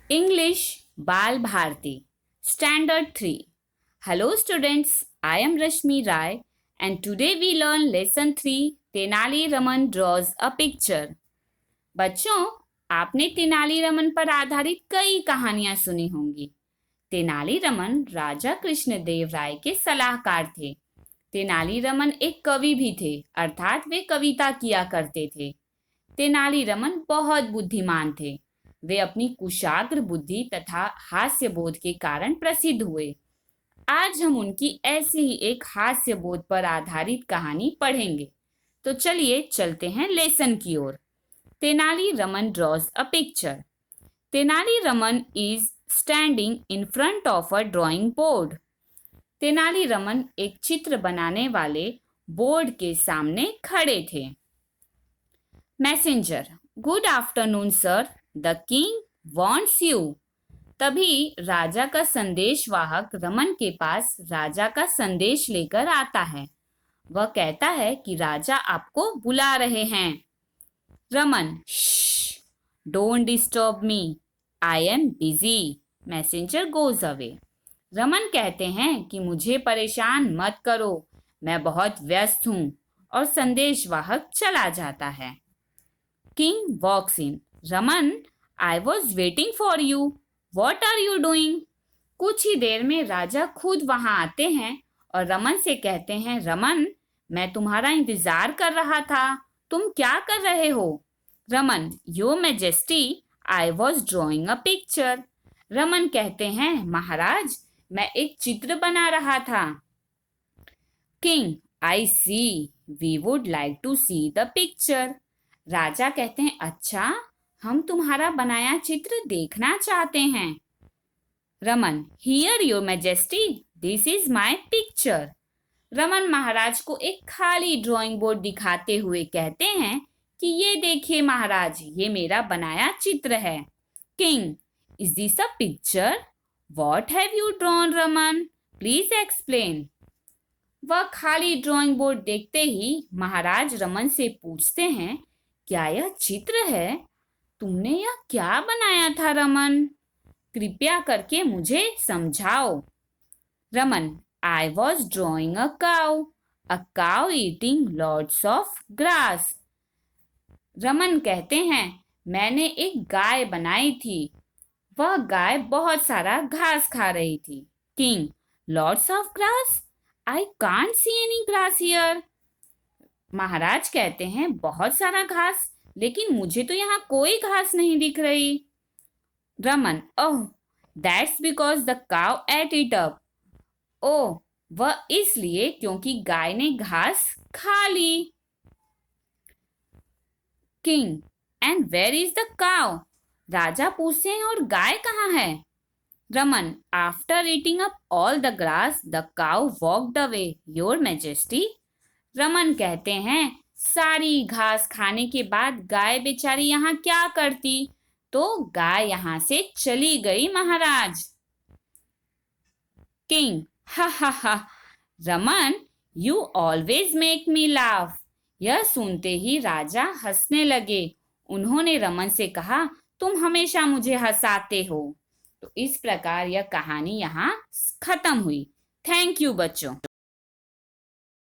English Bal Bharti Standard 3. Hello students, I am Rashmi Rai and today we learn lesson 3 Tenali Raman draws a picture. बच्चों, आपने तेनाली रमन पर आधारित कई कहानियां सुनी होंगी। तेनाली रमन राजा कृष्णदेव राय के सलाहकार थे। तेनाली रमन एक कवि भी थे, अर्थात वे कविता किया करते थे। तेनाली रमन बहुत बुद्धिमान थे। वे अपनी कुशाग्र बुद्धि तथा हास्य बोध के कारण प्रसिद्ध हुए। आज हम उनकी ऐसी ही एक हास्य बोध पर आधारित कहानी पढ़ेंगे। तो चलिए चलते हैं लेसन की ओर। Tenali Raman draws a picture. Tenali Raman is standing in front of a drawing board. Tenali Raman एक चित्र बनाने वाले बोर्ड के सामने खड़े थे। Messenger, good afternoon sir, the king wants you. तभी राजा का संदेशवाहक रमन के पास राजा का संदेश लेकर आता है। वह कहता है कि राजा आपको बुला रहे हैं। Raman, shh, don't disturb me, I am busy. Messenger goes away. Raman कहते हैं कि मुझे परेशान मत करो, मैं बहुत व्यस्त हूँ, और संदेशवाहक चला जाता है। King walks in. Raman, I was waiting for you, what are you doing. कुछ ही देर में राजा खुद वहां आते हैं और रमन से कहते हैं, रमन, मैं तुम्हारा इंतजार कर रहा था, तुम क्या कर रहे हो। Raman, your majesty, I was drawing a picture. Raman कहते हैं, महाराज, मैं एक चित्र बना रहा था। King, I see, we would like to see the picture. राजा कहते हैं, अच्छा, हम तुम्हारा बनाया चित्र देखना चाहते हैं। Raman, here your majesty, this is my picture. Raman महाराज को एक खाली ड्राइंग बोर्ड दिखाते हुए कहते हैं कि ये देखिए महाराज, ये मेरा बनाया चित्र है। King, is this a picture? What have you drawn Raman? Please explain. वह खाली ड्राइंग बोर्ड देखते ही महाराज रमन से पूछते हैं, क्या यह चित्र है? तुमने यह क्या बनाया था रमन? कृपया करके मुझे समझाओ। Raman, I was drawing a cow eating lots of grass. Raman कहते हैं, मैंने एक गाय बनाई थी, वह गाय बहुत सारा घास खा रही थी। King, lots of grass? I can't see any grass here. महाराज कहते हैं, बहुत सारा घास, लेकिन मुझे तो यहाँ कोई घास नहीं दिख रही। Raman, oh, that's because the cow ate it up. Oh, वह इसलिए क्योंकि गाय ने घास खा ली। King, and where is the cow? राजा पूछते हैं, और गाय कहाँ है? Raman, after eating up all the grass the cow walked away, your majesty. Raman कहते हैं, सारी घास खाने के बाद गाय बेचारी यहाँ क्या करती, तो गाय यहाँ से चली गई महाराज। किंग, हा हा हा, Raman, you always make me laugh. यह सुनते ही राजा हंसने लगे। उन्होंने रमन से कहा, तुम हमेशा मुझे हंसाते हो। तो इस प्रकार यह कहानी यहाँ खत्म हुई। थैंक यू बच्चों।